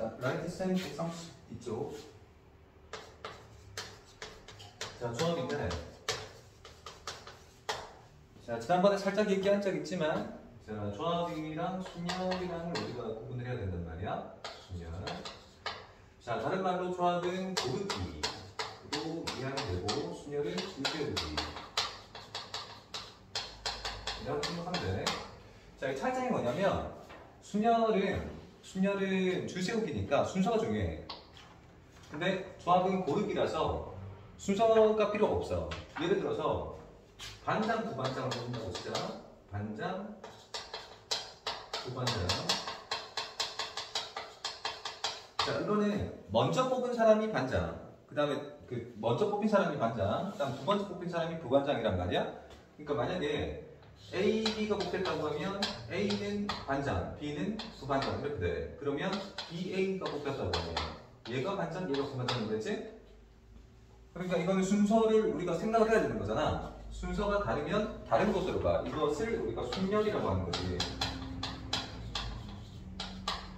자, 라이트 쌤 132쪽. 자, 조합인데. 자, 지난번에 살짝 얘기한 적 있지만, 자, 조합이랑 순열이랑을 우리가 구분을 해야 된단 말이야. 순열. 자, 다른 말로 조합은 고르기로 이해하면 되고, 순열은 줄세우기. 이라고 생각하면 돼. 자, 이 차이점이 뭐냐면, 순열은 줄세우기니까 순서가 중요해. 근데 조합은 고르기라서 순서가 필요가 없어. 예를 들어서, 반장, 부반장을 뽑는다고 치잖아. 반장, 부반장. 자, 이거는 먼저 뽑은 사람이 반장, 그 다음에 먼저 뽑힌 사람이 반장, 그 다음 두 번째 뽑힌 사람이 부반장이란 말이야. 그러니까 만약에 A, B가 뽑혔다고 하면 A는 반장, B는 부반장 이렇게 돼. 그러면 BA가 뽑혔다고 하면 얘가 반장, 얘가 부반장이 되지? 그러니까 이거는 순서를 우리가 생각을 해야 되는 거잖아. 순서가 다르면 다른 곳으로 가. 이것을 우리가 순열이라고 하는 거지.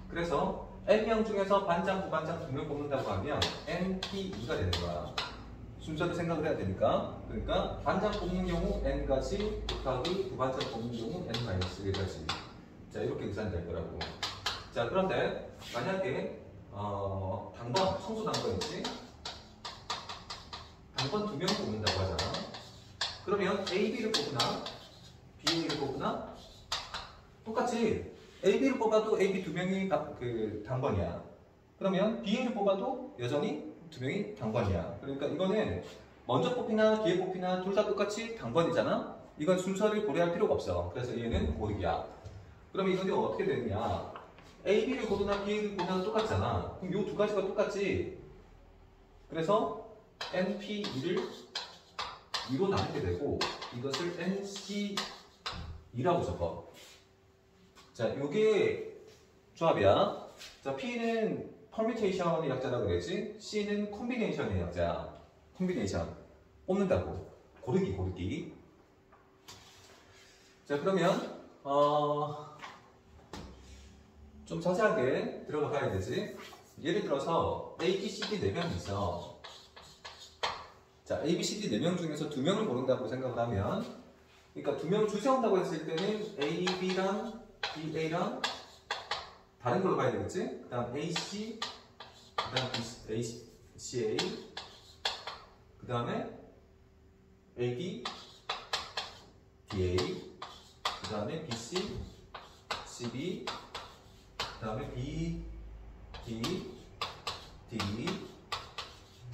그래서 N명 중에서 반장, 부반장 2명 뽑는다고 하면 NP2가 되는 거야. 순서를 생각을 해야 되니까. 그러니까 반장 뽑는 경우 N가지 곱하기 부반장 뽑는 경우 N-1가지. 자, 이렇게 계산될 거라고. 자, 그런데 만약에 당번, 성수 당번이지? 당번 2명 뽑는다고 하잖아. 그러면 AB를 뽑으나 BA를 뽑으나 똑같이 AB를 뽑아도 AB 2명이 당번이야. 그러면 BA를 뽑아도 여전히 2명이 당번이야. 그러니까 이거는 먼저 뽑히나 뒤에 뽑히나 둘 다 똑같이 당번이잖아. 이건 순서를 고려할 필요가 없어. 그래서 얘는 고르기야. 그러면 이건 어떻게 되느냐? AB를 고르나 BA를 고르나 똑같잖아. 그럼 이 두 가지가 똑같지. 그래서 NP2를 2로 나누게 되고 이것을 NC2라고 적어. 자, 요게 조합이야. 자, P는 퍼뮤테이션의 약자라고 그랬지? C는 콤비네이션의 약자야. 콤비네이션. 뽑는다고. 고르기. 자, 그러면 좀 자세하게 들어가 봐야 되지. 예를 들어서 A, B, C, D 4명이 있어. 자, A, B, C, D 4명 중에서 2명을 고른다고 생각을 하면, 그러니까 2명을 줄 세운다고 했을 때는 A, B랑 BA랑 다른 걸로 봐야 되겠지? 그 다음 AC, 그 다음 ACA, 그 다음에 AD, DA, 그 다음에 BC, CB, 그 다음에 BD, DD,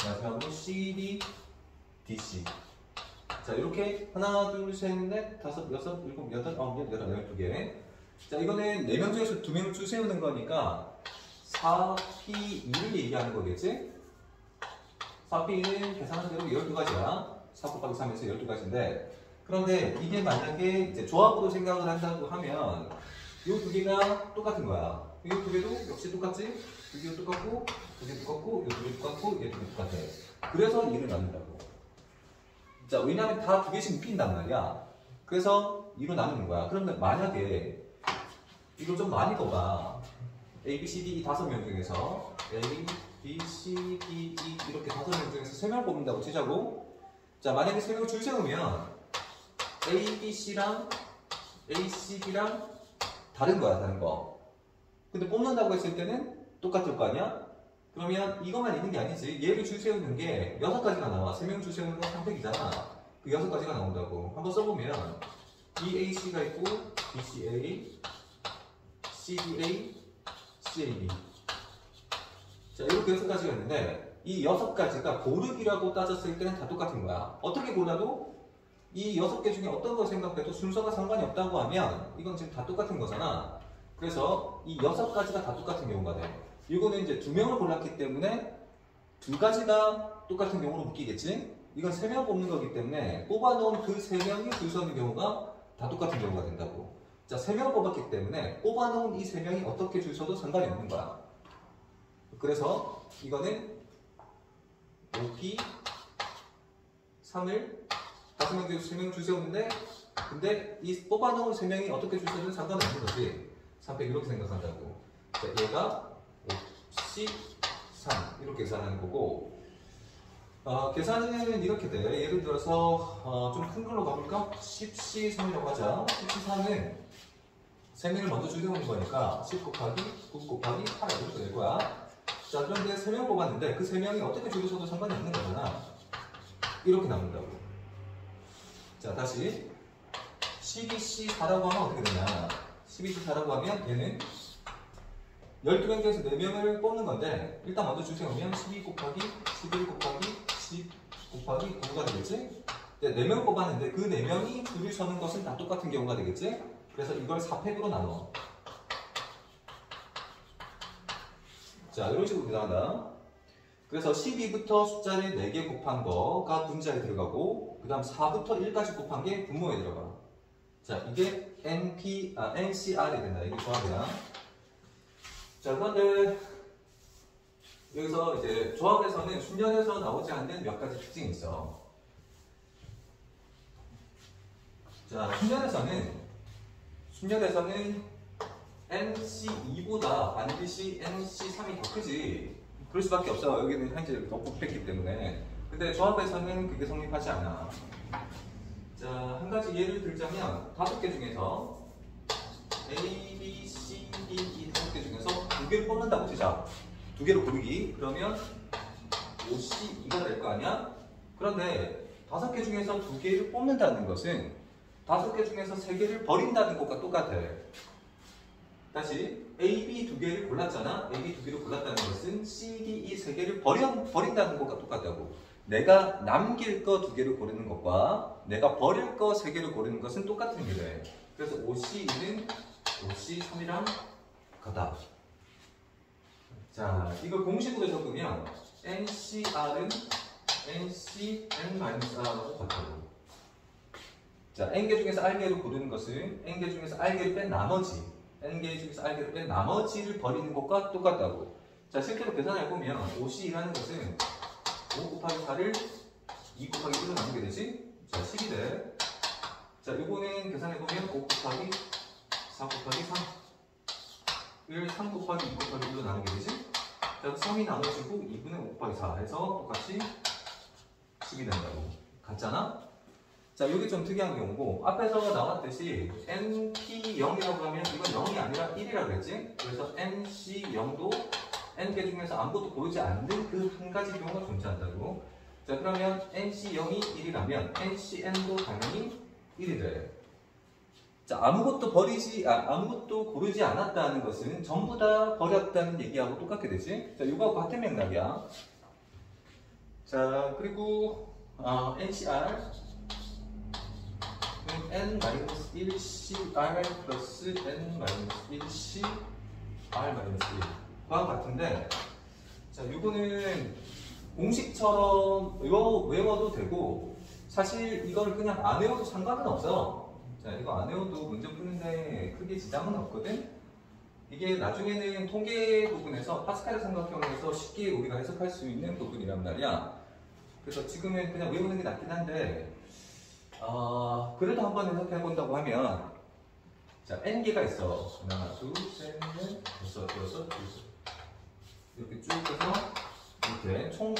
마지막으로 CD, DC. 자, 이렇게 하나, 둘, 셋, 넷, 다섯, 여섯, 일곱, 여덟, 아홉, 열, 12개. 자, 이거는 4명 중에서 2명을 줄 세우는 거니까 4P2를 얘기하는 거겠지? 4P는 계산한 대로 12가지야. 4 곱하기 3에서 12가지인데, 그런데 이게 만약에 이제 조합으로 생각을 한다고 하면 이 두 개가 똑같은 거야. 이 두 개도 역시 똑같지? 두 개도 똑같고, 두 개 똑같고, 이 두 개 똑같고, 얘 두 개 똑같아. 그래서 2를 나눈다고. 자, 왜냐면 다 2개씩 묶인단 말이야. 그래서 2로 나누는 거야. 그런데 만약에 이걸 좀 많이 뽑아. A, B, C, D 5명 중에서 A, B, C, D, E 이렇게 5명 중에서 3명 뽑는다고 치자고. 자, 만약에 3명을 줄 세우면 A, B, C랑 A, C, D랑 다른 거야, 다른 거. 근데 뽑는다고 했을 때는 똑같을 거 아니야? 그러면 이것만 있는 게 아니지. 얘를 줄 세우는 게 6가지가 나와. 3명 줄 세우는 건 3팩이잖아. 그 6가지가 나온다고. 한번 써보면 BAC가 있고 BCA, CDA, CAB. 자, 이렇게 6가지가 있는데 이 6가지가 고르기라고 따졌을 때는 다 똑같은 거야. 어떻게 골라도 이 6개 중에 어떤 걸 생각해도 순서가 상관이 없다고 하면 이건 지금 다 똑같은 거잖아. 그래서 이 6가지가 다 똑같은 경우가 돼. 이거는 이제 2명을 골랐기 때문에 2가지가 똑같은 경우로 묶이겠지? 이건 3명 뽑는 거기 때문에 뽑아놓은 그 3명이 줄 서는 경우가 다 똑같은 경우가 된다고. 자, 3명 뽑았기 때문에 뽑아놓은 이 3명이 어떻게 줄 서도 상관이 없는 거야. 그래서 이거는 OP 3을 5명 중에서 3명 줄 세우는데, 근데 이 뽑아놓은 3명이 어떻게 줄 서든 상관없는 거지. 300 이렇게 생각한다고. 자, 얘가 13 이렇게 계산하는 거고, 계산은 이렇게 돼. 예를 들어서 좀 큰 걸로 가볼까? 10C3이라고 하자. 10C3은 세명을 먼저 줄여오는 거니까 10 곱하기 9 곱하기 8 이렇게 될 거야. 자, 그런데 3명 뽑았는데 그 3명이 어떻게 줄여서도 상관이 없는 거잖아. 이렇게 남는다고. 자, 다시 12C4라고 하면 어떻게 되냐. 12C4라고 하면 얘는 12명 중에서 4명을 뽑는 건데, 일단 먼저 줄 세우면 12 곱하기 11 곱하기 10 곱하기 9가 되겠지? 4명을 뽑았는데 그 4명이 줄을 서는 것은 다 똑같은 경우가 되겠지? 그래서 이걸 4팩으로 나눠. 자, 이런 식으로 계산한다. 그래서 12부터 숫자를 4개 곱한 거가 분자에 들어가고, 그 다음 4부터 1까지 곱한 게 분모에 들어가. 자, 이게 NCR이 된다. 이게 조합이야. 자, 그런데 여기서 이제 조합에서는 순열에서 나오지 않는 몇 가지 특징이 있어. 자, 순열에서는 NC2보다 반드시 NC3이 더 크지. 그럴 수밖에 없어. 여기는 현재 더 뽑혔기 때문에. 근데 조합에서는 그게 성립하지 않아. 자, 한 가지 예를 들자면 5개 중에서 A, B, C, D, E 5개 중에서 2개를 뽑는다고 치자. 2개를 고르기. 그러면 5C2가 될 거 아니야? 그런데 5개 중에서 2개를 뽑는다는 것은 5개 중에서 3개를 버린다는 것과 똑같아. 다시 A, B 2개를 골랐잖아. A, B 2개를 골랐다는 것은 C, D, E 3개를 버린다는 것과 똑같다고. 내가 남길 거 2개를 고르는 것과 내가 버릴 거 3개를 고르는 것은 똑같은 일이래. 그래서 OC2는 OC3이랑 같다. 자, 이걸 공식으로 적으면 NCR은 NCN-R하고 같다고. 자, N개 중에서 R개를 고르는 것은 N개 중에서 R개를 뺀 나머지, N개 중에서 R개를 뺀 나머지를 버리는 것과 똑같다고. 자, 실제로 계산해보면 OC2라는 것은 5 곱하기 4를 2 곱하기 1로 나누게 되지? 자, 10이 돼. 자, 요거는 계산해보면 5 곱하기 4 곱하기 3 1, 3 곱하기 2 곱하기 1로 나누게 되지? 자, 3이 나눠지고 2분의 5 곱하기 4 해서 똑같이 10이 된다고. 같잖아? 자, 요게 좀 특이한 경우고, 앞에서 나왔듯이 NP0이라고 하면 이건 0이 아니라 1이라고 그랬지? 그래서 NC0도 N개 중에서 아무것도 고르지 않는 그 한 가지 경우가 존재한다고. 자, 그러면 NC0이 1이라면 NCN도 당연히 1이 돼. 자, 아무것도 고르지 않았다는 것은 전부 다 버렸다는 얘기하고 똑같게 되지? 자, 이거하고 같은 맥락이야. 자, 그리고 NCR N-1CR 플러스 N-1CR-1 과 같은데, 자, 이거는 공식처럼 외워도 되고, 사실 이걸 그냥 안 외워도 상관은 없어. 자, 이거 안 외워도 문제 푸는데 크게 지장은 없거든. 이게 나중에는 통계 부분에서 파스칼의 삼각형에서 쉽게 우리가 해석할 수 있는 부분이란 말이야. 그래서 지금은 그냥 외우는 게 낫긴 한데, 그래도 한번 해석해 본다고 하면, 자, N개가 있어. 하나, 둘, 셋, 넷, 다섯, 여섯, 일곱. 이렇게 쭉 해서 이렇게 총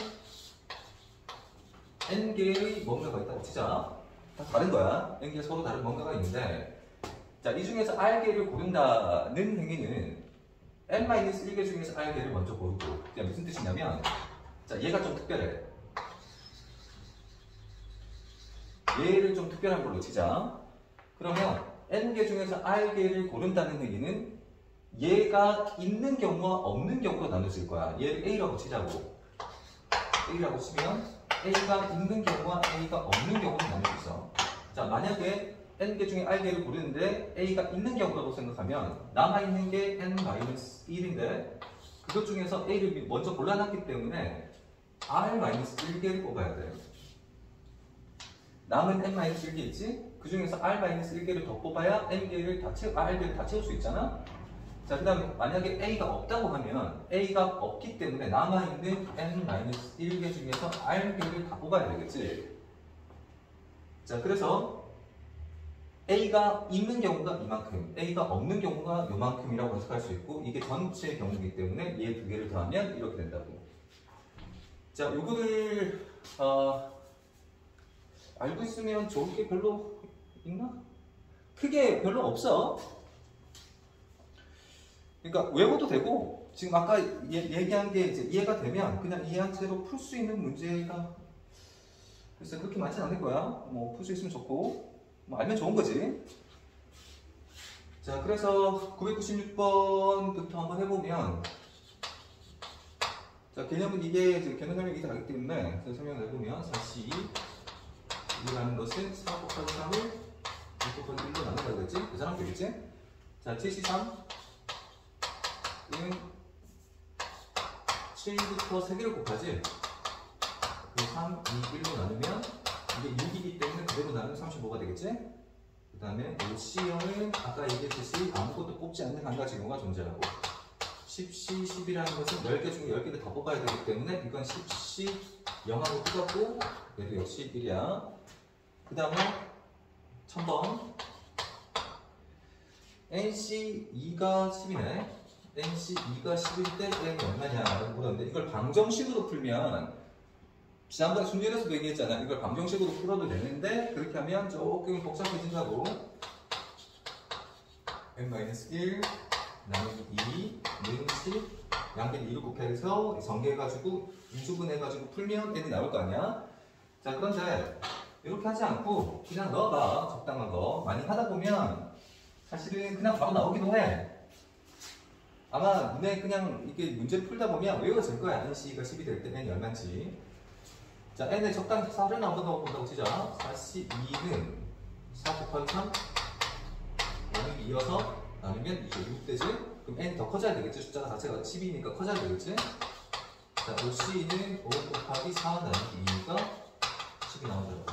N개의 뭔가가 있다고 치자. 다 다른 거야. N개 서로 다른 뭔가가 있는데, 자, 이 중에서 R개를 고른다는 행위는 N-1개 중에서 R개를 먼저 고르고. 자, 무슨 뜻이냐면, 자, 얘가 좀 특별해. 얘를 좀 특별한 걸로 치자. 그러면 N개 중에서 R개를 고른다는 행위는 얘가 있는 경우와 없는 경우가 나눠질 거야. 얘를 A라고 치자고. A라고 치면 A가 있는 경우와 A가 없는 경우가 나눠 있어. 자, 만약에 N개 중에 R개를 고르는데 A가 있는 경우라고 생각하면 남아있는 게 N-1인데 그것 중에서 A를 먼저 골라놨기 때문에 R-1개를 뽑아야 돼. 남은 N-1개 있지? 그 중에서 R-1개를 더 뽑아야 R개를 다 채울 수 있잖아? 자, 그 다음에 만약에 A가 없다고 하면 A가 없기 때문에 남아있는 N-1개 중에서 R개를 다 뽑아야 되겠지? 자, 그래서 A가 있는 경우가 이만큼, A가 없는 경우가 요만큼이라고 해석할 수 있고, 이게 전체 경우이기 때문에 얘 두 개를 더하면 이렇게 된다고. 자, 요거를 알고 있으면 좋을 게 별로 있나? 크게 별로 없어. 그러니까 외워도 되고, 지금 아까 얘기한 게 이제 이해가 되면 그냥 이해한 채로 풀 수 있는 문제가 글쎄 그렇게 많진 않을 거야. 뭐 풀 수 있으면 좋고, 뭐 알면 좋은 거지. 자, 그래서 996번부터 한번 해보면, 자, 개념은 이게 개념 설명이 나기 때문에 설명을 해보면 42이라는 것은 4 곱하기 3을 6 곱하기 1로 나눈다고 그랬지? 그 사람 되겠지? 자, 73은 7부터 3개를 곱하지? 그 3, 2, 1로 나누면 이게 6이기 때문에 그대로 나누면 35가 되겠지? 그 다음에 OC형은 아까 얘기했듯이 아무것도 뽑지 않는 한 가지 경우가 존재하고 10C, 10이라는 것은 10개 중에 10개를 다 뽑아야 되기 때문에 이건 10C 0하고 똑같고 얘도 역시 1이야. 그 다음에 1000번 NC 2가 10이네. NC 2가 10일 때 N이 얼마냐 라고 물었는데 이걸 방정식으로 풀면 지난번에 순위에서도 얘기했잖아. 이걸 방정식으로 풀어도 되는데 그렇게 하면 조금 복잡해진다고. n-1 나누기 2 는 10 양변 2를 곱해서 전개해가지고 인수분해해가지고 풀면 n이 나올 거 아니야. 자, 그런데 이렇게 하지 않고 그냥 넣어봐. 적당한 거 많이 하다 보면 사실은 그냥 바로 나오기도 해. 아마 눈에 그냥 이게 문제 풀다 보면 외워질 거야. NC가 10이 될 때 n이 얼마인지. 자, n에 적당히 4를 한번 넣어본다고 치자. 42는 4 곱하기 3 나누기 2여서 나누면 이제 6 되지? 그럼 n이 더 커져야 되겠지? 숫자가 자체가 10이니까 커져야 되겠지? 자, OC는 5 곱하기 4 나누기 2니까 10이 나오더라고.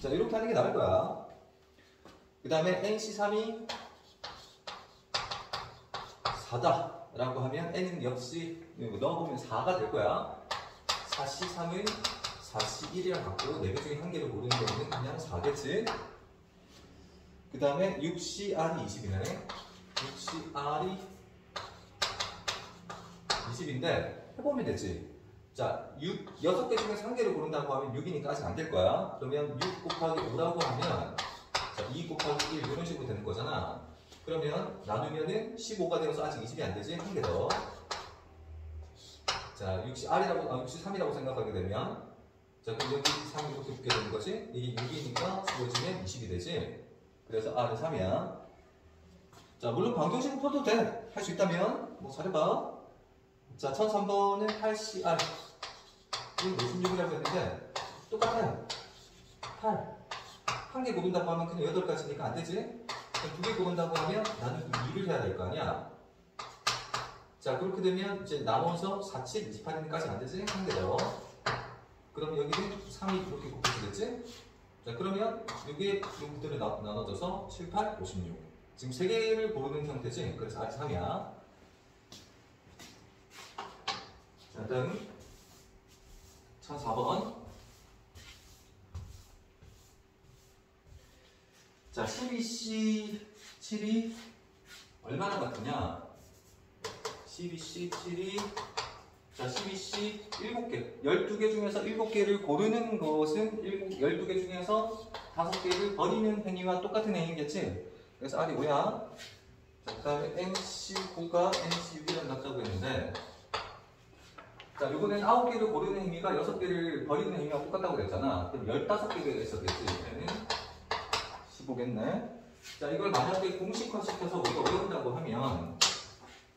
자, 이렇게 하는 게 나을 거야. 그 다음에 NC3이 4다 라고 하면 n은 역시 넣어보면 4가 될 거야. 4C3은 4C1이랑 같고 4개 중에 한 개를 고르는 경우는 그냥 4겠지. 그 다음에 6CR이 20이네. 6CR이 20인데 해보면 되지. 자, 6개 중에서 한 개를 고른다고 하면 6이니까 아직 안 될 거야. 그러면 6 곱하기 5라고 하면 자, 2 곱하기 1 이런 식으로 되는 거잖아. 그러면 나누면은 15가 되어서 아직 20이 안 되지? 한 개 더. 자, 63이라고 생각하게 되면 자, 그럼 여기 3 이렇게 붙게 되는 거지? 이게 6이니까 15지면 20이 되지? 그래서 R은 3이야. 자, 물론 방정식은 풀어도 돼. 할 수 있다면 뭐 잘해봐. 자, 1003번은 8CR 56이라고 했는데 똑같아요. 8 한 개 고른다고 하면 그냥 8가지니까 안 되지? 그럼 2개 고른다고 하면 나는 2를 해야 될 거 아니야. 자, 그렇게 되면 이제 나눠서 4, 7, 28이니까지 안 되지? 한 개 더. 그럼 여기는 3이 이렇게 곱해지겠지? 자, 그러면 이게 그대로 나눠져서 7, 8, 56. 지금 3개를 고르는 형태지? 그래서 아직 3이야. 자, 다음 1004번. 자, 12C7이 얼마나 같으냐? 12C7이 자, 12C 7개 12개 중에서 7개를 고르는 것은 12개 중에서 5개를 버리는 행위와 똑같은 행위겠지? 그래서 R이 5야. 자, 그 다음에 NC9가 NC6이랑 같다고 했는데 자, 이번엔 9개를 고르는 행위가 6개를 버리는 행위와 똑같다고 그랬잖아. 그럼 15개가 있었겠지? 얘는 15겠네. 자, 이걸 만약에 공식화시켜서 우리가 외운다고 하면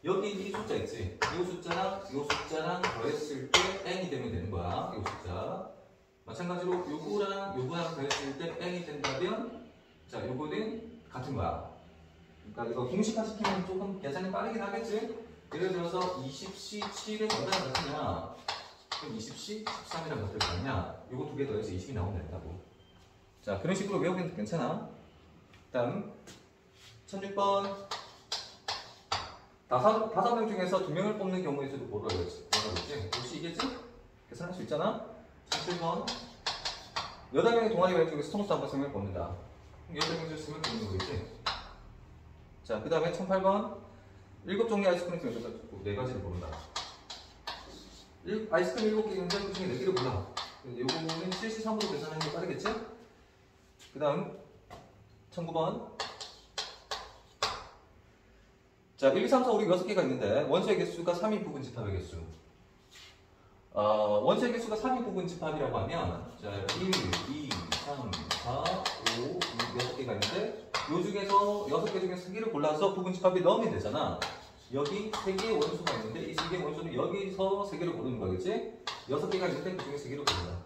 여기 이 숫자 있지? 이 숫자랑 이 숫자랑 더했을 때 n이 되면 되는 거야. 이 숫자. 마찬가지로 요거랑 요거랑 더했을 때 n이 된다면 자, 요거는 같은 거야. 그러니까 이거 공식화시키면 조금 계산이 빠르긴 하겠지? 예를 들어서 20C7은 얼마나 같으냐? 그럼 20C 13이랑 같을 거 아니야? 요거 2개 더해서 20이 나오면 된다고. 자, 그런 식으로 외우면 괜찮아. 다음 1006번. 5명 중에서 2명을 뽑는 경우에서도 뭐라고 했지? 혹시 이겠지? 계산할 수 있잖아? 17번. 8명의 동아리 왼쪽에서 통수 한번 3명을 뽑는다. 여섯 개 쓰면 되는 거겠지. 자, 그 다음에 1008번 7종류 아이스크림 중에 네 가지를 고른다. 아이스크림 7개 있는데 그 중에 4개를 골라. 요거는 실시상으로 계산하는 게 빠르겠지? 그 다음 1009번. 자, 1, 2, 3, 4, 5, 6, 6개가 있는데 원소의 개수가 3인 부분집합의 개수. 원소의 개수가 3인 부분집합이라고 하면 자, 1, 2, 3, 4, 5, 6, 6개가 있는데 요 중에서 6개 중에 3개를 골라서 부분집합에 넣으면 되잖아. 여기 3개의 원소가 있는데 이 3개의 원소는 여기서 3개를 고르는 거겠지? 6개가 있는데 그 중에 3개를 고른다.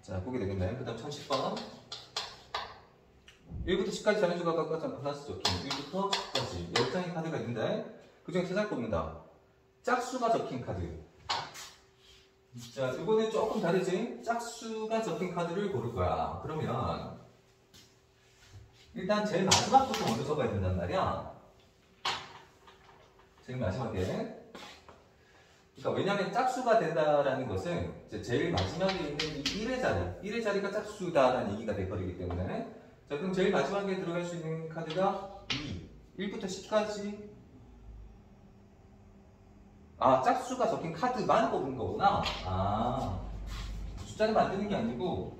자, 보게 되겠네. 그 다음 1010번. 1부터 10까지 자연수가 각각 하나씩 적힌 1부터 10까지 10장의 카드가 있는데 그 중에 3장 뽑는다. 짝수가 적힌 카드. 자, 이거는 조금 다르지? 짝수가 적힌 카드를 고를 거야. 그러면 일단 제일 마지막부터 먼저 적어야 된단 말이야. 제일 마지막에. 그러니까 왜냐하면 짝수가 된다라는 것은 이제 제일 마지막에 있는 이 1의 자리가 짝수다라는 얘기가 돼버리기 때문에 자, 그럼 제일 마지막에 들어갈 수 있는 카드가 2. 1부터 10까지. 아, 짝수가 적힌 카드만 뽑은 거구나. 아, 숫자를 만드는 게 아니고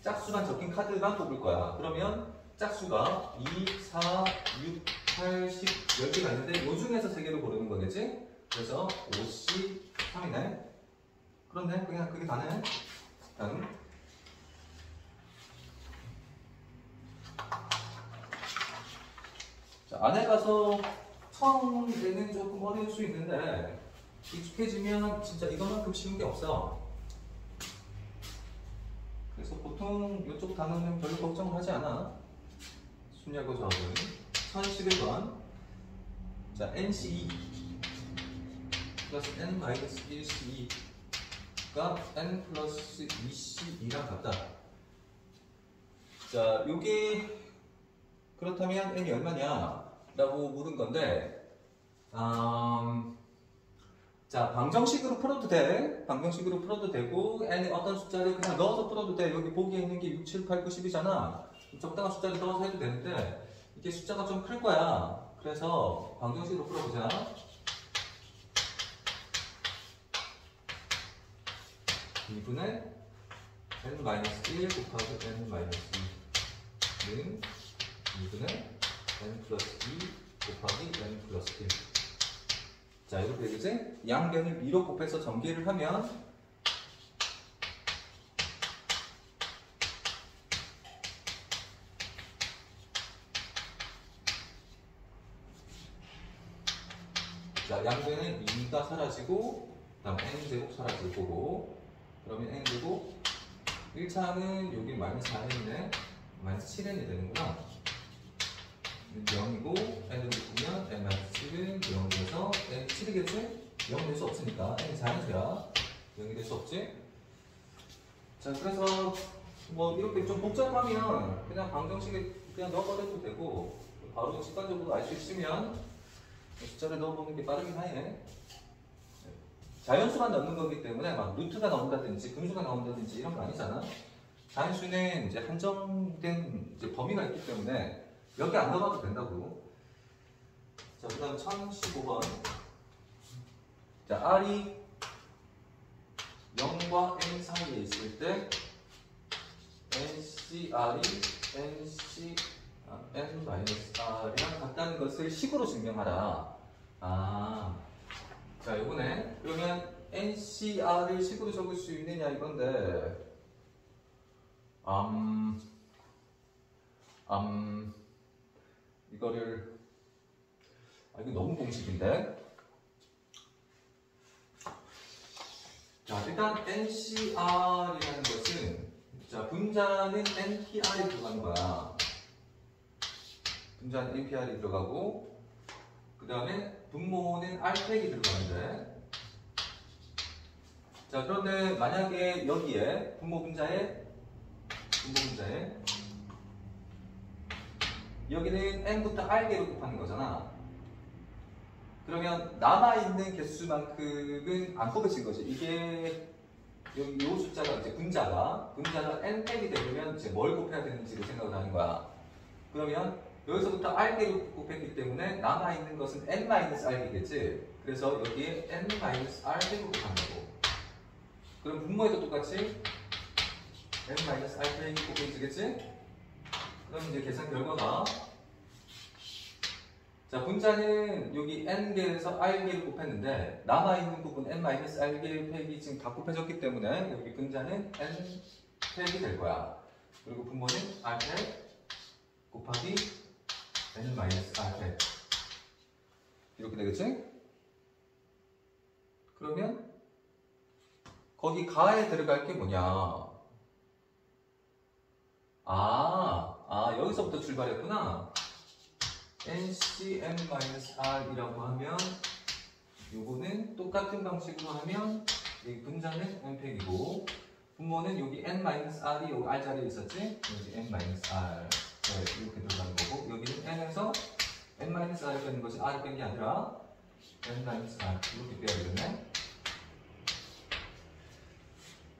짝수만 적힌 카드만 뽑을 거야. 그러면 짝수가 2, 4, 6, 8, 10, 10개가 있는데 요 중에서 3개를 고르는 거겠지? 그래서 5, 10, 3이네. 그런데 그냥 그게 다네. 다음. 자, 안에 가서 처음에는 조금 어려울 수 있는데 익숙해지면 진짜 이거만큼 쉬운 게 없어. 그래서 보통 이쪽 단어는 별로 걱정하지 않아. 순야고 조합은 1011번. 자, NC2 플러스 N-1C2가 N 플러스 2C2랑 같다. 자, 요게 그렇다면 n이 얼마냐? 라고 물은 건데 자, 방정식으로 풀어도 돼. 방정식으로 풀어도 되고 n에 어떤 숫자를 그냥 넣어서 풀어도 돼. 여기 보기에 있는 게 6, 7, 8, 9, 10이잖아. 적당한 숫자를 넣어서 해도 되는데 이게 숫자가 좀 클 거야. 그래서 방정식으로 풀어보자. 이분의 n-1 곱하기 n-2는 2분의 n 플러스 2 곱하기 n 플러스 1. 자, 이렇게 되겠지? 양변을 2로 곱해서 전개를 하면 자, 양변은 2가 사라지고 그 다음 n제곱 사라질 거고 그러면 n제곱 1차는 여기 마이너스 4n이네. 마이너스 7n이 되는구나. 0이고 n을 묶으면 n-7은 0이 돼서 n 7이겠지? 0이 될 수 없으니까 n이 자연수야. 0이 될 수 없지? 자, 그래서 뭐 이렇게 좀 복잡하면 그냥 방정식에 그냥 넣어버려도 되고 바로 직관적으로 알 수 있으면 숫자를 넣어보는 게 빠르긴 하네. 자연수만 넣는 거기 때문에 막 루트가 나온다든지 분수가 나온다든지 이런 거 아니잖아. 자연수는 이제 한정된 이제 범위가 있기 때문에 몇 개 안 넣어봐도 된다고. 자, 그 다음 1015번. 자, R이 0과 N 사이에 있을 때 NCR이 N-R이랑 같다는 것을 식으로 증명하라. 아, 자, 요거네. 그러면 NCR을 식으로 적을 수 있느냐 이건데 이거를 이거 너무 공식인데. 자, 일단 NCR이라는 것은 자, 분자는 NPR이 들어가는 거야. 분자는 NPR이 들어가고 그 다음에 분모는 R팩이 들어가는데 자, 그런데 만약에 여기에 분모 분자에 여기는 n부터 r개로 곱하는 거잖아. 그러면 남아있는 개수만큼은 안 뽑혀진 거지. 이게 여기 요 숫자가 이제 분자가 n팩이 되려면 이제 뭘 곱해야 되는지를 생각을 하는 거야. 그러면 여기서부터 r개를 곱했기 때문에 남아있는 것은 n-r이겠지. 그래서 여기에 n-r팩을 곱한 거고. 그럼 분모에도 똑같이 n-r팩이 곱해지겠지? 그럼 이제 계산 결과가 자, 분자는 여기 n개에서 r개를 곱했는데 남아있는 부분 n-r개 팩이 지금 다 곱해졌기 때문에 여기 분자는 n팩이 될 거야. 그리고 분모는 r팩 곱하기 n-r팩 이렇게 되겠지? 그러면 거기 가에 들어갈 게 뭐냐? 여기서부터 출발했구나. NCn-R이라고 하면 요거는 똑같은 방식으로 하면 이 분자는 n팩이고 분모는 여기 n-r이 여기 r 자리에 있었지? 여기 n-r 이렇게 들어가는 거고 여기는 n에서 n-r을 빼는 것이 r을 뺀 게 아니라 n-r 이렇게 빼야 되겠네.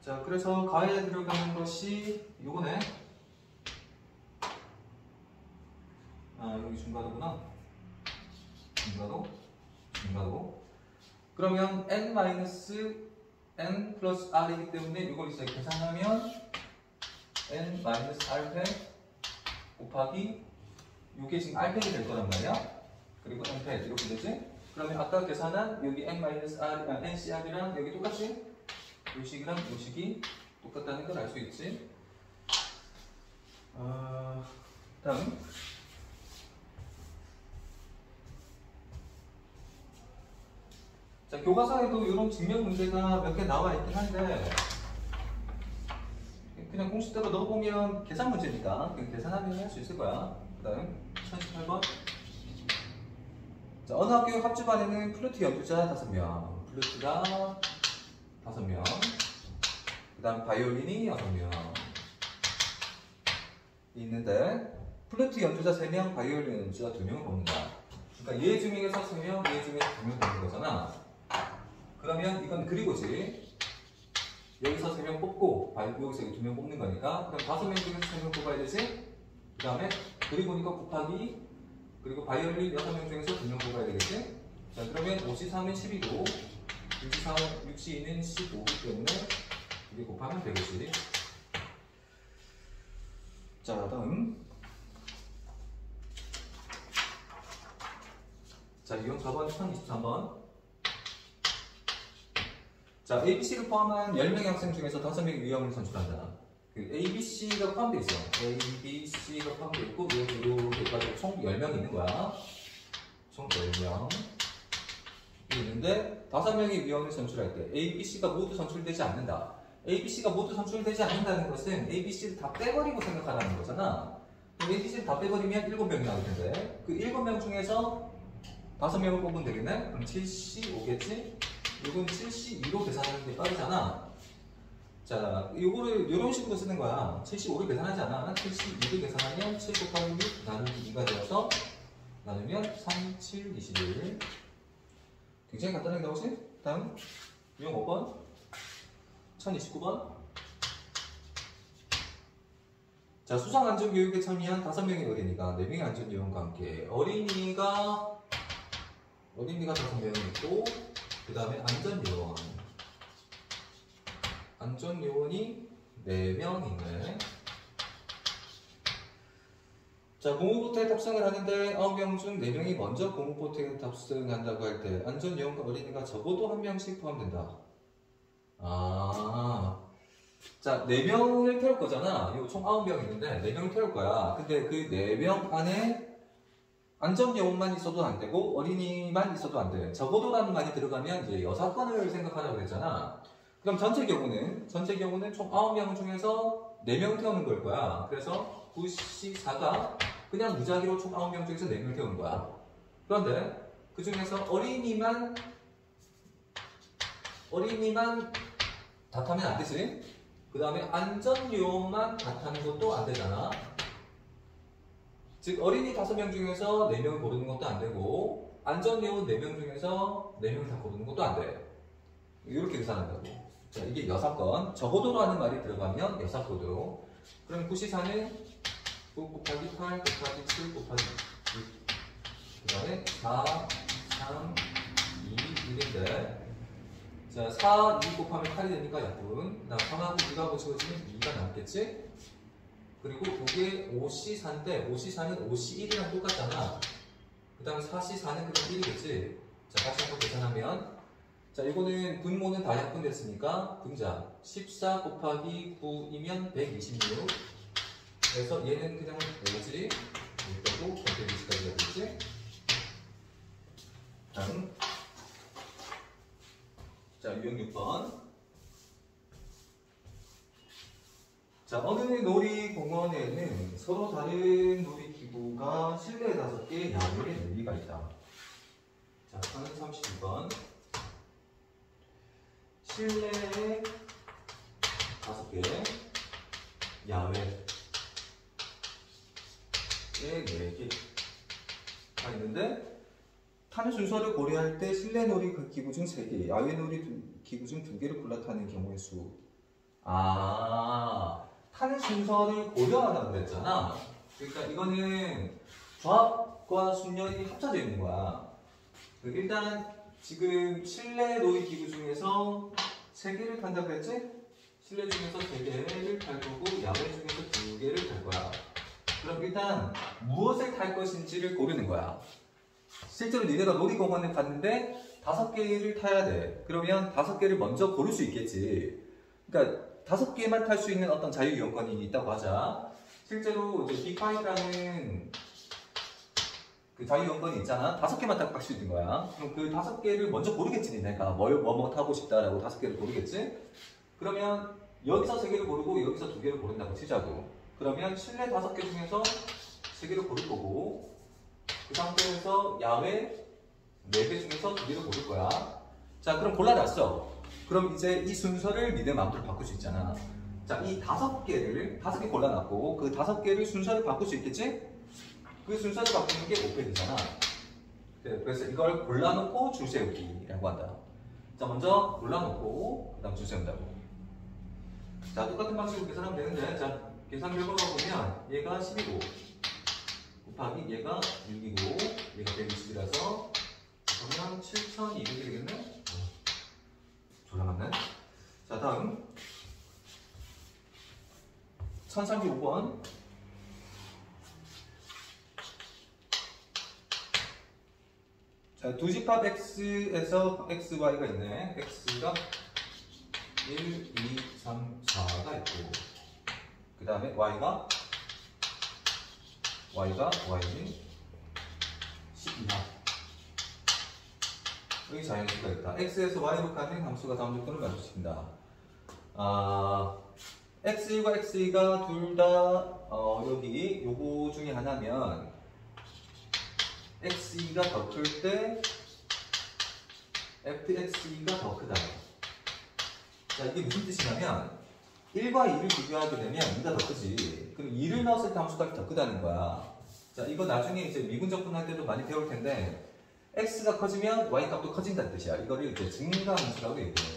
자, 그래서 가에 들어가는 것이 요거네. 여기 중괄호구나. 중괄호. 그러면 n 플러스 r이기 때문에 이걸 이제 계산하면 n-r팩 곱하기 이게 지금 r팩이 될 거란 말이야. 그리고 n팩 이렇게 되지? 그러면 아까 계산한 여기 ncr이랑 여기 똑같이? 요 식이랑 요 식이 똑같다는 걸 알 수 있지? 다음. 자, 교과서에도 이런 증명 문제가 몇 개 나와 있긴 한데 그냥 공식대로 넣어보면 계산 문제니까 그냥 계산하면 할 수 있을 거야. 그 다음 38번. 자, 어느 학교 합주반에는 플루트 연주자 5명, 플루트가 5명, 그 다음 바이올린이 6명 있는데 플루트 연주자 3명, 바이올린 연주자 2명을 뽑는다. 그러니까 얘 중에서 3명, 얘 중에서 2명 뽑는 거잖아. 그러면 이건 그리고지. 여기서 3명 뽑고 여기서 2명 뽑는 거니까 그럼 5명 중에서 3명 뽑아야 되지? 그 다음에 그리고니까 곱하기 그리고 바이올린 6명 중에서 2명 뽑아야 되겠지? 자, 그러면 53은 12고 62는 15이기 때문에 이게 곱하면 되겠지. 자, 다음. 자, 유형 4번, 1023번. 자, ABC를 포함한 10명의 학생 중에서 5명의 유형을 선출한다. 그 ABC가 포함되어 있어. ABC가 포함되어 있고, 여기까지 총 10명 있는 거야. 총 10명. 있는데, 5명의 유형을 선출할 때, ABC가 모두 선출되지 않는다. ABC가 모두 선출되지 않는다는 것은 ABC를 다 빼버리고 생각하라는 거잖아. ABC를 다 빼버리면 7명이 나올 텐데, 그 7명 중에서 5명을 뽑으면 되겠네? 그럼 75겠지? 이건 72로 계산하는 게 빠르잖아. 자, 요거를 이런 식으로 쓰는 거야. 75를 계산하지 않아. 72를 계산하면 7 곱하기 6 나누기 2가 되어서 나누면 3, 7, 21. 굉장히 간단하게 나오지? 다음 유형 5번 1029번. 자, 수상 안전 교육에 참여한 5명의 어린이가 4명의 안전 요원과 함께 어린이가 5명이 있고 그 다음에 안전요원이 4명 있네. 자, 공무보트에 탑승을 하는데 9명 중 4명이 먼저 공무보트에 탑승한다고 할 때 안전요원과 어린이가 적어도 1명씩 포함된다. 자, 4명을 태울 거잖아. 이거 총 9명 있는데 4명을 태울 거야. 근데 그 4명 안에 안전요원만 있어도 안 되고 어린이만 있어도 안 돼. 적어도라는 말이 들어가면 이제 여사건을 생각하라고 그랬잖아. 그럼 전체 경우는 총 9명 중에서 4명 태우는 걸 거야. 그래서 94가 그냥 무작위로 총 9명 중에서 4명을 태우는 거야. 그런데 그 중에서 어린이만 다 타면 안 되지. 그 다음에 안전요원만 다 타는 것도 안 되잖아. 즉 어린이 5명 중에서 4명을 고르는 것도 안 되고 안전요원 4명 중에서 4명을 다 고르는 것도 안 돼. 이렇게 계산한다고. 자, 이게 여사건. 저고도라는 말이 들어가면 여사고도. 그럼 9C4는 9 곱하기 8 곱하기 7 곱하기 6. 그 다음에 4, 3, 2, 1인데. 자, 4, 2 곱하면 8이 되니까 약분. 그 다음 3하고 2가 고치워지면 2가 남겠지? 그리고 이게 5C4인데 5C4는 5C1이랑 똑같잖아. 그 다음 4C4는 그냥 1이겠지? 자, 다시 한번 계산하면 자, 이거는 분모는 다 약분됐으니까 분자 14 곱하기 9이면 126. 그래서 얘는 그냥 5지. 이거고 120까지가 되겠지? 다음 자, 유형 6번. 자, 어느 놀이공원에는 서로 다른 놀이기구가 실내에 5개, 야외에 4개가 있다. 자, 32번. 실내에 5개, 야외에 4개가 있는데 타는 순서를 고려할 때 실내 놀이기구 중 3개, 야외 놀이기구 중 2개를 골라 타는 경우의 수. 타는 순서를 고려하라고 그랬잖아. 그러니까 이거는 좌합과 순열이 합쳐져 있는 거야. 일단 지금 실내 놀이기구 중에서 3개를 탄다고 했지? 실내 중에서 3개를 탈 거고 야외 중에서 2개를 탈 거야. 그럼 일단 무엇을 탈 것인지를 고르는 거야. 실제로 니네가 놀이공원에 갔는데 5개를 타야 돼. 그러면 5개를 먼저 고를 수 있겠지. 그러니까 5개만 탈 수 있는 어떤 자유이용권이 있다고 하자. 실제로 이제 빅5라는 그 자유이용권이 있잖아. 5개만 탈 수 있는 거야. 그럼 그 5개를 먼저 고르겠지, 내가. 뭐 타고 싶다라고 5개를 고르겠지? 그러면 여기서 3개를 고르고 여기서 2개를 고른다고 치자고. 그러면 실내 5개 중에서 3개를 고를 거고, 그 상태에서 야외 4개 중에서 2개를 고를 거야. 자, 그럼 골라놨어. 그럼 이제 이 순서를 니네 마음대로 바꿀 수 있잖아. 자, 이 5개 골라놨고 그 5개를 순서를 바꿀 수 있겠지? 그 순서를 바꾸는 게 오펜이잖아. 그래서 이걸 골라놓고 줄 세우기라고 한다. 자, 먼저 골라놓고 그 다음 줄 세운다고. 자, 똑같은 방식으로 계산하면 되는데, 자, 계산 결과가 보면 얘가 10이고 곱하기 얘가 6이고 얘가 120이라서 그러면 7200이 되겠네? 졸라 맞네. 자, 다음 1035번. 자, 두 집합 x에서 x, y가 있네. x가 1, 2, 3, 4가 있고 그 다음에 y는 y는 12합. 여기 자연수가 있다. x에서 y로 가는 함수가 다음 조건을 만족시킨다. x1과 x2가 둘 다 여기 요거 중에 하나면 x2가 더 클 때 fx2가 더 크다. 자, 이게 무슨 뜻이냐면 1과 2를 비교하게 되면 2가 더 크지. 그럼 2를 넣었을 때 함수값이 더 크다는 거야. 자, 이거 나중에 이제 미분적분할 때도 많이 배울 텐데 x가 커지면 y 값도 커진다는 뜻이야. 이거를 이제 증가함수라고 얘기해.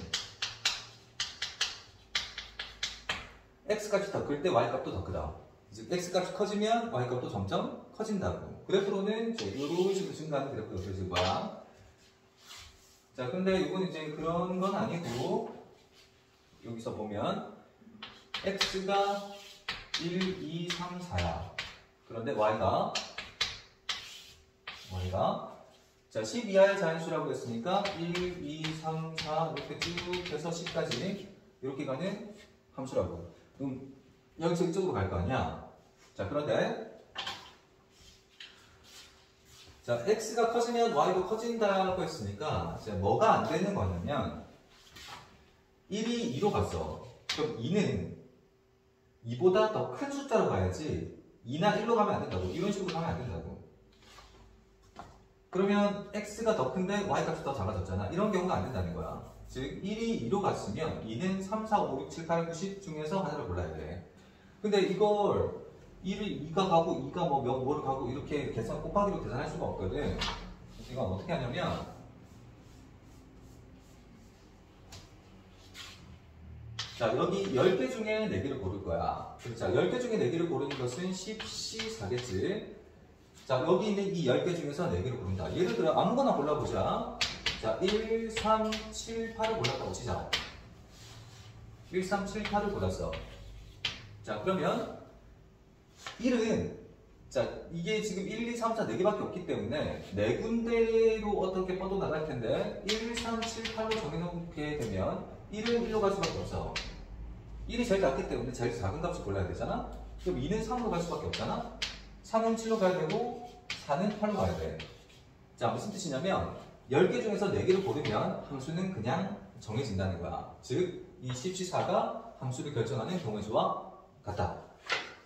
x 값이 더 클 때 y 값도 더 크다. 즉 x 값이 커지면 y 값도 점점 커진다고. 그래프로는 이제 이런 식으로 증가하는 그래프가 그려질 거야. 자, 근데 이건 이제 그런 건 아니고 여기서 보면 x가 1, 2, 3, 4야. 그런데 y가 자, 10 이하의 자연수라고 했으니까 1, 2, 3, 4 이렇게 쭉 해서 10까지 이렇게 가는 함수라고. 그럼 여기서 이쪽으로 갈 거 아니야. 자, 그런데 자, x가 커지면 y도 커진다고 했으니까 이제 뭐가 안 되는 거냐면 1이 2로 갔어. 그럼 2는 2보다 더 큰 숫자로 가야지 2나 1로 가면 안 된다고. 이런 식으로 가면 안 된다고. 그러면 x가 더 큰데 y 값이 더 작아졌잖아. 이런 경우가 안 된다는 거야. 즉 1이 2로 갔으면 2는 3, 4, 5, 6, 7, 8, 9, 10 중에서 하나를 골라야 돼. 근데 이걸 1을 2가 가고 2가 뭐를 가고 이렇게 곱하기로 계산할 수가 없거든. 이건 어떻게 하냐면 자, 여기 10개 중에 4개를 고를 거야. 자, 10개 중에 4개를 고르는 것은 10C4겠지. 자, 여기 있는 이 10개 중에서 4개를 고른다. 예를 들어 아무거나 골라보자. 자, 1, 3, 7, 8을 골랐다고 치자. 1, 3, 7, 8을 골랐어. 자, 그러면 1은 자, 이게 지금 1, 2, 3, 4, 4개밖에 없기 때문에 4군데로 어떻게 뻗어나갈 텐데 1, 3, 7, 8로 정해놓게 되면 1은 1로 갈 수밖에 없어. 1이 제일 작기 때문에 제일 작은 값을 골라야 되잖아. 그럼 2는 3으로 갈 수밖에 없잖아. 3은 7로 가야 되고 4는 8로 가야 돼. 자, 무슨 뜻이냐면 10개 중에서 4개를 고르면 함수는 그냥 정해진다는 거야. 즉, 이 10C4가 함수를 결정하는 경우의 수와 같다.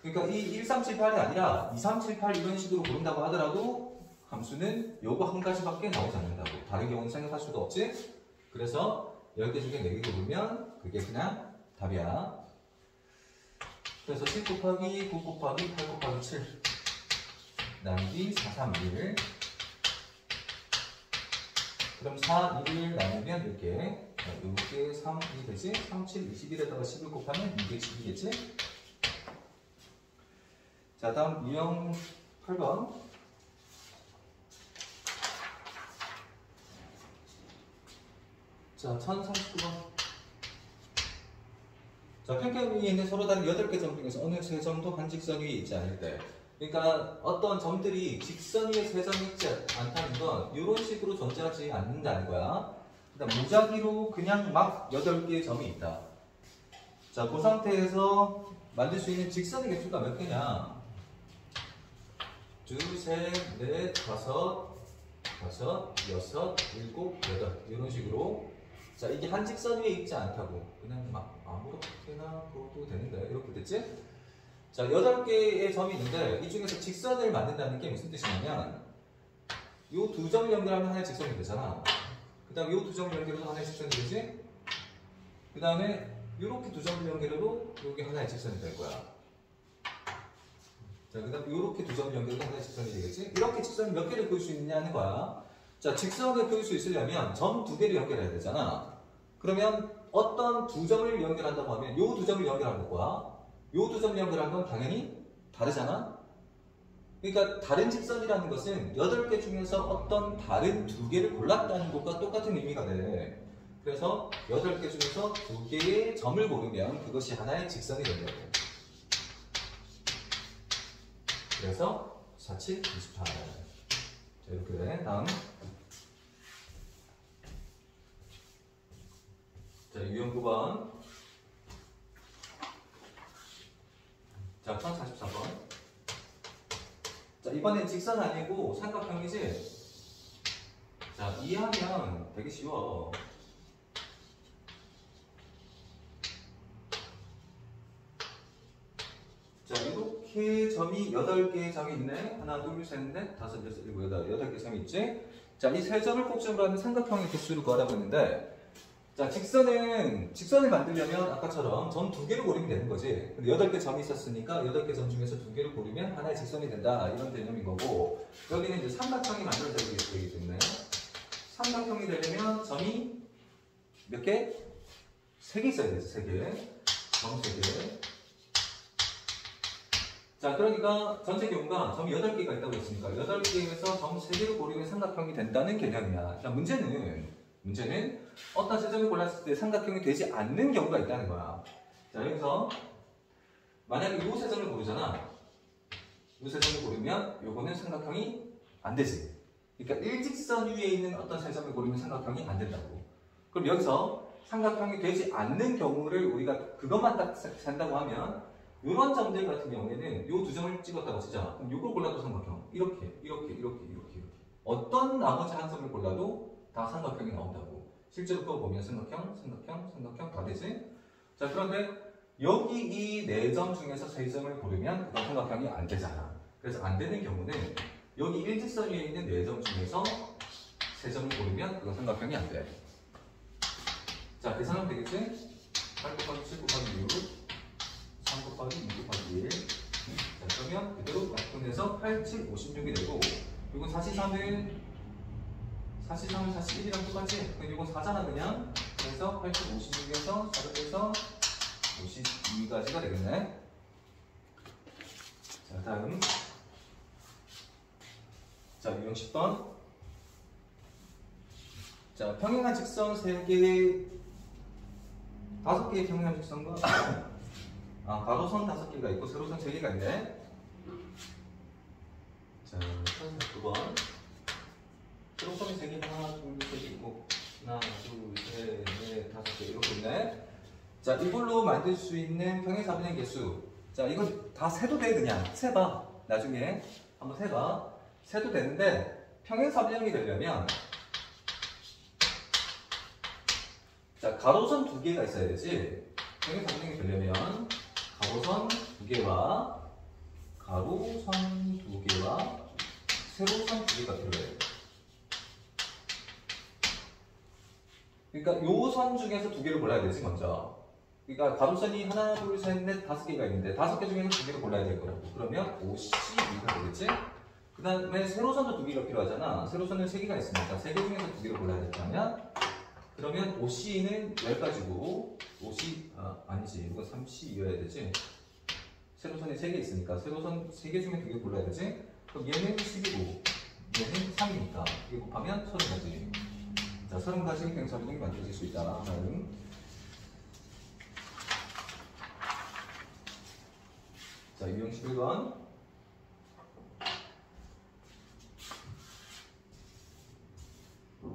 그러니까 이 1, 3, 7, 8이 아니라 2, 3, 7, 8 이런 식으로 고른다고 하더라도 함수는 요거 한 가지밖에 나오지 않는다고. 다른 경우는 생각할 수도 없지. 그래서 10개 중에 4개 고르면 그게 그냥 답이야. 그래서 7 곱하기 9 곱하기 8 곱하기 7 나누기 4, 3, 1 그럼 4, 1을 나누면 이렇게 3이 되지? 3, 7, 21에다가 11 곱하면 212겠지? 자, 다음 유형 8번. 자, 1039번. 자, 평평 위에 있는 서로 다른 8개 점 중에서 어느 세 점도 한 직선 위에 있지 않을 때. 그러니까 어떤 점들이 직선 위에 세 점이 있지 않다는 건 이런 식으로 존재하지 않는다는 거야. 그다음 무작위로 그냥 막 8개의 점이 있다. 자, 그 상태에서 만들 수 있는 직선의 개수가 몇 개냐? 2, 3, 4, 5, 6, 7, 8 이런 식으로. 자, 이게 한 직선 위에 있지 않다고 그냥 막 아무렇게나 그것도 되는데 이렇게 됐지? 자, 8개의 점이 있는데 이 중에서 직선을 만든다는 게 무슨 뜻이냐면 이 두 점을 연결하면 하나의 직선이 되잖아. 그 다음에 이 두 점을 연결해도 하나의 직선이 되지? 그 다음에 이렇게 두 점을 연결해도 이게 하나의 직선이 될 거야. 자, 그 다음에 이렇게 두 점을 연결해도 하나의 직선이 되겠지? 이렇게 직선을 몇 개를 그을 수 있냐는 거야. 자, 직선을 그을 수 있으려면 점 2개를 연결해야 되잖아. 그러면 어떤 두 점을 연결한다고 하면 이 두 점을 연결한 것과 이 두 점을 연결한 건 당연히 다르잖아? 그러니까 다른 직선이라는 것은 8개 중에서 어떤 다른 2개를 골랐다는 것과 똑같은 의미가 돼. 그래서 8개 중에서 2개의 점을 고르면 그것이 하나의 직선이 된다. 그래서 4, 7, 28. 자, 이렇게 돼. 다음. 자, 유형 9번. 자, 1044번. 자, 이번엔 직선 아니고 삼각형이지? 자, 이해하면 되게 쉬워. 자, 이렇게 점이 8개의 점이 있네. 하나, 둘, 셋, 넷, 다섯, 여섯, 일곱, 여덟, 8개의 점이 있지? 자, 이 세 점을 꼭지점으로 하는 삼각형의 개수를 구하라고 했는데, 자, 직선을 만들려면 아까처럼 점 2개를 고르면 되는 거지. 근데 8개 점이 있었으니까 8개 점 중에서 2개를 고르면 하나의 직선이 된다. 이런 개념인 거고, 여기는 이제 삼각형이 만들어져야 되기 때문에 삼각형이 되려면 점이 몇 개? 3개 있어야 되지, 3개. 점 3개. 자, 그러니까 전체 경우가 점이 8개가 있다고 했으니까 8개에서 점 3개를 고르면 삼각형이 된다는 개념이야. 자, 문제는 어떤 세 점을 골랐을 때 삼각형이 되지 않는 경우가 있다는 거야. 자, 여기서 만약에 이 세 점을 고르잖아. 이 세 점을 고르면 요거는 삼각형이 안 되지. 그러니까 일직선 위에 있는 어떤 세 점을 고르면 삼각형이 안 된다고. 그럼 여기서 삼각형이 되지 않는 경우를 우리가 그것만 딱 산다고 하면 이런 점들 같은 경우에는 이 두 점을 찍었다고 치자. 그럼 이걸 골라도 삼각형. 이렇게. 어떤 나머지 한 점을 골라도 다 삼각형이 나온다고. 실제로 그거 보면 삼각형 다 되지? 자, 그런데 여기 이 4점 중에서 3점을 고르면 그건 삼각형이 안 되잖아. 그래서 안 되는 경우는 여기 일직선 위에 있는 4점 중에서 3점을 고르면 그건 삼각형이 안 돼. 자, 계산하면 되겠지? 8 곱하기 7 곱하기 6 3 곱하기 2 곱하기 1. 자, 그러면 그대로 약분해서 8, 7, 56이 되고, 이건 43을 41이랑 똑같지? 그럼 이건 4잖아, 그냥. 그래서 8, 7, 56에서 4를 빼서 52가지가 되겠네. 자, 다음. 자, 유형 10번. 자, 평행한 직선 3개, 5개의 평행한 직선과 가로선 5개가 있고 세로선 3개가 있네. 자, 9번. 세로선이 3개, 하나, 둘, 셋 있고 하나, 둘, 셋, 넷, 5개 이렇게 있네. 자, 이걸로 만들 수 있는 평행사변의 개수. 자, 이거 다 세도 돼. 그냥 세봐. 나중에 한번 세봐. 세도 되는데 평행사변형이 되려면 자, 가로선 2개가 있어야 되지. 평행사변형이 되려면 가로선 2개와 가로선 2개와 세로선 2개가 필요해. 그러니까 요 선 중에서 2개를 골라야 되지 먼저. 그러니까 가로선이 하나, 둘, 셋, 넷, 5개가 있는데 5개 중에서 2개를 골라야 될 거라고. 그러면 OCB가 되겠지? 그 다음에 세로선도 2개가 필요하잖아. 세로선은 3개가 있으니까 3개 중에서 2개를 골라야 된다면 그러면 OC는 여기까지고 OC, 아니지. 이거 3C여야 되지. 세로선이 3개 있으니까 세로선 3개 중에 2개 골라야 되지. 그럼 얘는 10이고 얘는 3이니까 이게 곱하면 30가지. 자, 30가지 평행사변형이 만들어질 수 있다. 다음. 자, 유형 11번.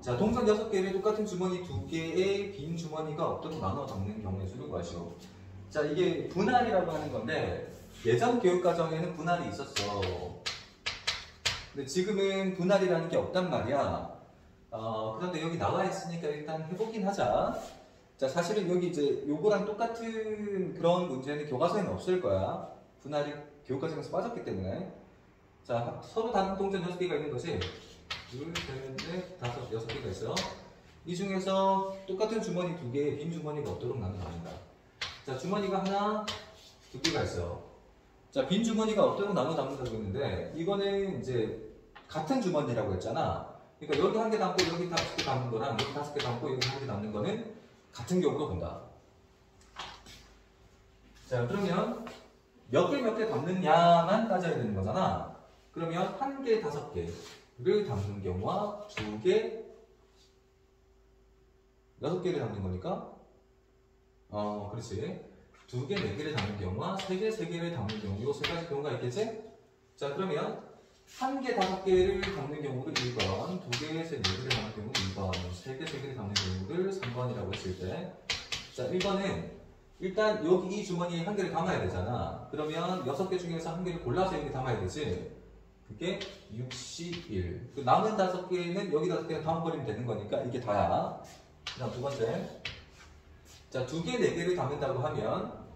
자, 동전 6개를 똑같은 주머니 2개의 빈 주머니가 없도록 나눠 담는 경우의 수를 구하시오. 자, 이게 분할이라고 하는 건데 예전 교육과정에는 분할이 있었어. 근데 지금은 분할이라는 게 없단 말이야. 그런데 여기 나와 있으니까 일단 해보긴 하자. 자, 사실은 여기 이제 요거랑 똑같은 그런 문제는 교과서에는 없을 거야. 분할이 교육과정에서 빠졌기 때문에. 자, 서로 다른 동전 6개가 있는 거지. 둘, 셋, 넷, 다섯, 6개가 있어요. 이 중에서 똑같은 주머니 2개의 빈 주머니가 없도록 나눠 갑니다. 자, 주머니가 하나, 2개가 있어요. 자, 빈 주머니가 없도록 나눠 담는다고 했는데 이거는 이제 같은 주머니라고 했잖아. 그러니까 여기 1개 담고 여기 5개 담는 거랑 여기 5개 담고 여기 1개 담는 거는 같은 경우로 본다. 자, 그러면 몇 개 담느냐만 따져야 되는 거잖아. 그러면 1개, 5개를 담는 경우와 2개, 6개를 담는 거니까 그렇지. 2개, 4개를 담는 경우와 3개, 3개를 담는 경우 이 3가지 경우가 있겠지? 자, 그러면 1개, 5개를 담는 경우를 1번, 2개, 3개, 4개를 담는 경우를 2번, 3개, 3개를 담는 경우를 3번이라고 했을 때 자, 1번은 일단 여기 이 주머니에 1개를 담아야 되잖아. 그러면 6개 중에서 1개를 골라서 여기 담아야 되지. 그게 61. 그 남은 5개는 여기 5개를 담아버리면 되는 거니까 이게 다야. 그 다음 2번째. 자, 2개, 4개를 담는다고 하면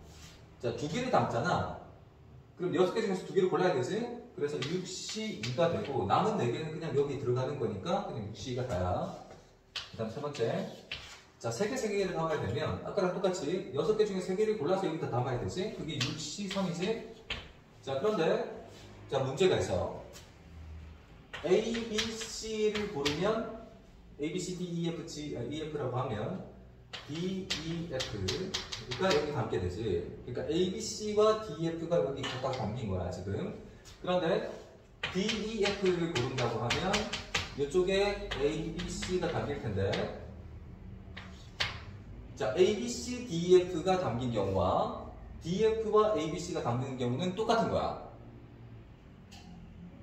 자, 2개를 담잖아. 그럼 6개 중에서 2개를 골라야 되지. 그래서 62가 되고 남은 4개는 그냥 여기 들어가는 거니까 그냥 62가 다야. 그 다음 3번째. 자, 3개, 3개를 담아야 되면 아까랑 똑같이 6개 중에 3개를 골라서 여기다 담아야 되지. 그게 60선이지. 자, 그런데 자, 문제가 있어. A, B, C를 고르면 A, B, C, D, E, F, G, E, F라고 하면 D, E, F가 여기 담게 되지. 그러니까 A, B, C와 D, F가 여기 각각 담긴 거야 지금. 그런데 D, E, F를 고른다고 하면 이쪽에 A, B, C가 담길 텐데 자, A, B, C, D, E, F가 담긴 경우와 D, F와 A, B, C가 담기는 경우는 똑같은 거야.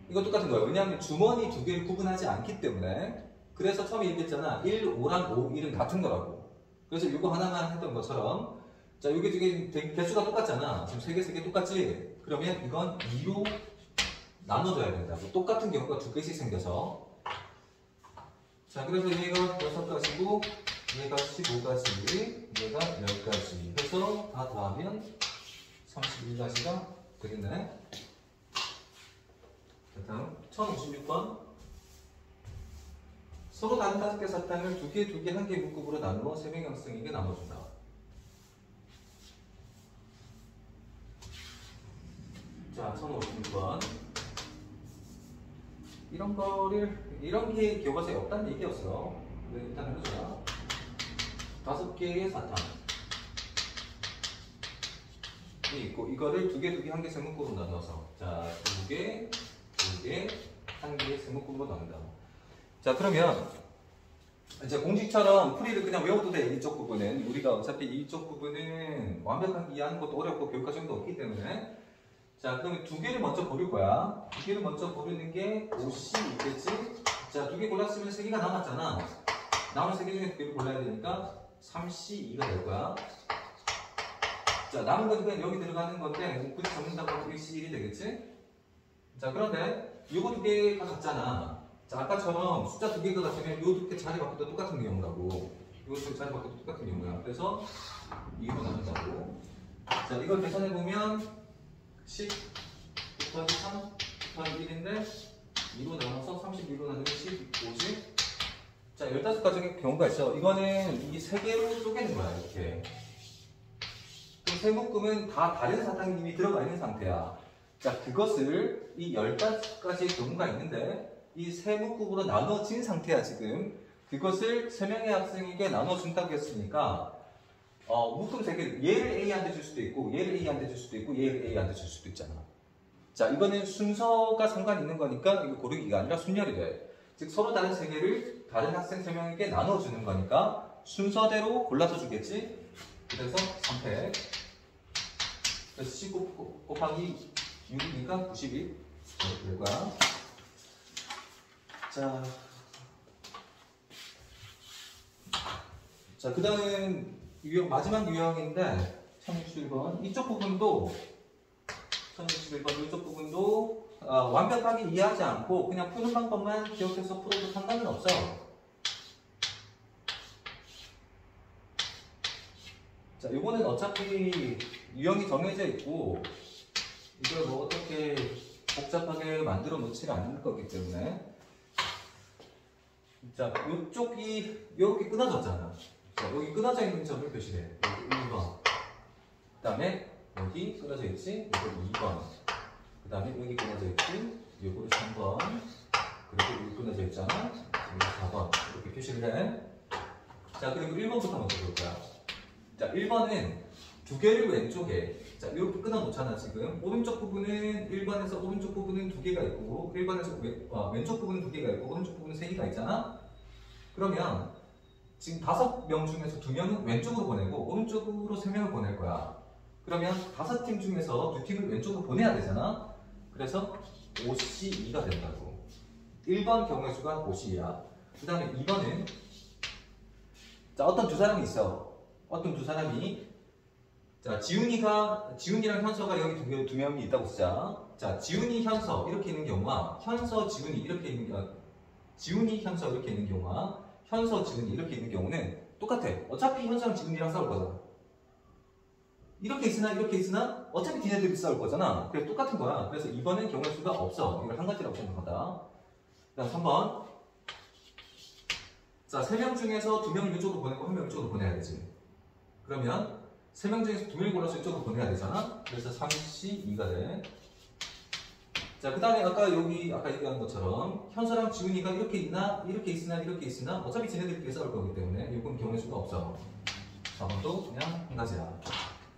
이거 똑같은 거예요. 왜냐하면 주머니 2개를 구분하지 않기 때문에. 그래서 처음에 얘기했잖아. 1, 5랑 5, 1은 같은 거라고. 그래서 이거 하나만 했던 것처럼 자, 여기 중에 개수가 똑같잖아. 지금 3개, 3개 똑같지? 그러면 이건 2로 나눠줘야 된다고. 똑같은 경우가 2개씩 생겨서. 자, 그래서 얘가 6가지고 얘가 15가지, 얘가 10가지 해서 다 더하면 31가지가 되겠네. 다음 1056번. 서로 다른 5개 사탕을 2개, 2개, 1개 묶음으로 나누어 3명의 학생에게 나눠준다. 자, 1056번. 이런 게 교과서에 없다는 얘기였어. 일단 해보자. 5개의 사탕. 있고 이거를 두 개 한 개 세목으로 나눠서 자, 두 개, 한 개의 세목으로 나눈다. 자, 그러면 이제 공식처럼 풀이를 그냥 외워도 돼. 이쪽 부분은 우리가 어차피 이쪽 부분은 완벽하게 이해하는 것도 어렵고 교육과정도 없기 때문에 자, 그러면 두 개를 먼저 고를 거야. 두 개를 먼저 고르는 게 5C 있겠지? 자, 두 개 골랐으면 세 개가 남았잖아. 남은 세 개 중에 두 개를 골라야 되니까 3C2가 될 거야. 자, 남은 건 그냥 여기 들어가는 건데 굳이 적는다고 하면 1C1이 되겠지? 자, 그런데 요거 두 개가 같잖아. 자, 아까처럼 숫자 두 개가 같으면 요 두 개 자리 바꿔도 똑같은 경우라고. 요 두 개 자리 바꿔도 똑같은 경우야. 그래서 2로 나눈다고. 자, 이걸 계산해보면 10 곱하기 3 곱하기 1인데 2로 나눠서 31로 나누면 10, 50. 자, 15가지의 경우가 있어. 이거는 이 세 개로 쪼개는 거야, 이렇게. 그럼 세묶음은 다 다른 사탕이 이미 들어가 있는 상태야. 자, 그것을 이 15가지의 경우가 있는데 이 세 묶음으로 나눠진 상태야, 지금. 그것을 3명의 학생에게 나눠준다고 했으니까 묶음 3개를 얘를 A한테 줄 수도 있고 얘를 A한테 줄 수도 있고 얘를 A한테 줄 수도 있잖아. 자, 이거는 순서가 상관이 있는 거니까 이거 고르기가 아니라 순열이 돼. 즉 서로 다른 3개를 다른 학생 3명에게 나눠주는 거니까 순서대로 골라서 주겠지. 그래서 3팩. 그래서 10 곱하기 6이니까 91 이렇게 될 거야. 자, 그 다음은 마지막 유형인데 1061번 이쪽 부분도 1061번 이쪽 부분도 완벽하게 이해하지 않고 그냥 푸는 방법만 기억해서 풀어도 상관은 없어. 자, 요거는 어차피 유형이 정해져 있고 이걸 뭐 어떻게 복잡하게 만들어 놓지는 않을 거기 때문에 자, 요쪽이 이렇게 끊어졌잖아. 자, 여기 끊어져 있는 점을 표시해. 여기 1번. 그 다음에 여기 끊어져 있지? 여기 2번. 그 다음에 여기 끊어져 있지? 요거를 3번. 그리고 여기 끊어져 있잖아? 여기 4번. 이렇게 표시를 해. 자, 그리고 1번부터 먼저 볼 거야. 자, 1번은 두 개를 왼쪽에 자, 이렇게 끊어 놓잖아, 지금. 오른쪽 부분은 1번에서 오른쪽 부분은 두 개가 있고 1번에서 왼쪽 부분은 두 개가 있고 오른쪽 부분은 세 개가 있잖아? 그러면 지금 5명 중에서 2명은 왼쪽으로 보내고 오른쪽으로 3명을 보낼 거야. 그러면 5팀 중에서 2팀을 왼쪽으로 보내야 되잖아? 그래서 5C2가 된다고. 1번 경우의 수가 5C야. 그 다음에 2번은 자, 어떤 두 사람이 있어. 어떤 두 사람이 자, 지훈이랑 현서가 여기 두 명이 있다고 쓰자. 자, 지훈이, 현서 이렇게 있는 경우와 현서, 지훈이 이렇게 있는 경우 지훈이, 현서 이렇게 있는 경우와 현서, 지훈이 이렇게 있는 경우는 똑같아. 어차피 현서랑 지훈이랑 싸울 거잖아. 이렇게 있으나 어차피 니네들이 싸울 거잖아. 그래서 똑같은 거야. 그래서 2번은 경우의 수가 없어. 이걸 한 가지라고 생각한다. 그 다음 3번. 자, 3명 중에서 2명을 이쪽으로 보내고 1명 이쪽으로 보내야 되지. 그러면 3명 중에서 2명을 골라서 이쪽으로 보내야 되잖아. 그래서 3C2가 돼. 자, 그 다음에 아까 얘기한 것처럼 현서랑 지훈이가 이렇게 있나 이렇게 있으나 어차피 쟤네들끼리 싸울 거기 때문에 이건 경우의 수가 없어. 4번도 그냥 한 가지야.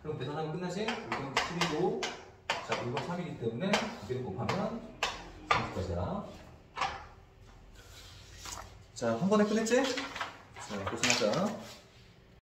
그럼 계산하면 끝나지? 이건 7이고 자, 이건 3이기 때문에 두 개를 곱하면 30까지야. 자, 한 번에 끝냈지? 자, 고생하자.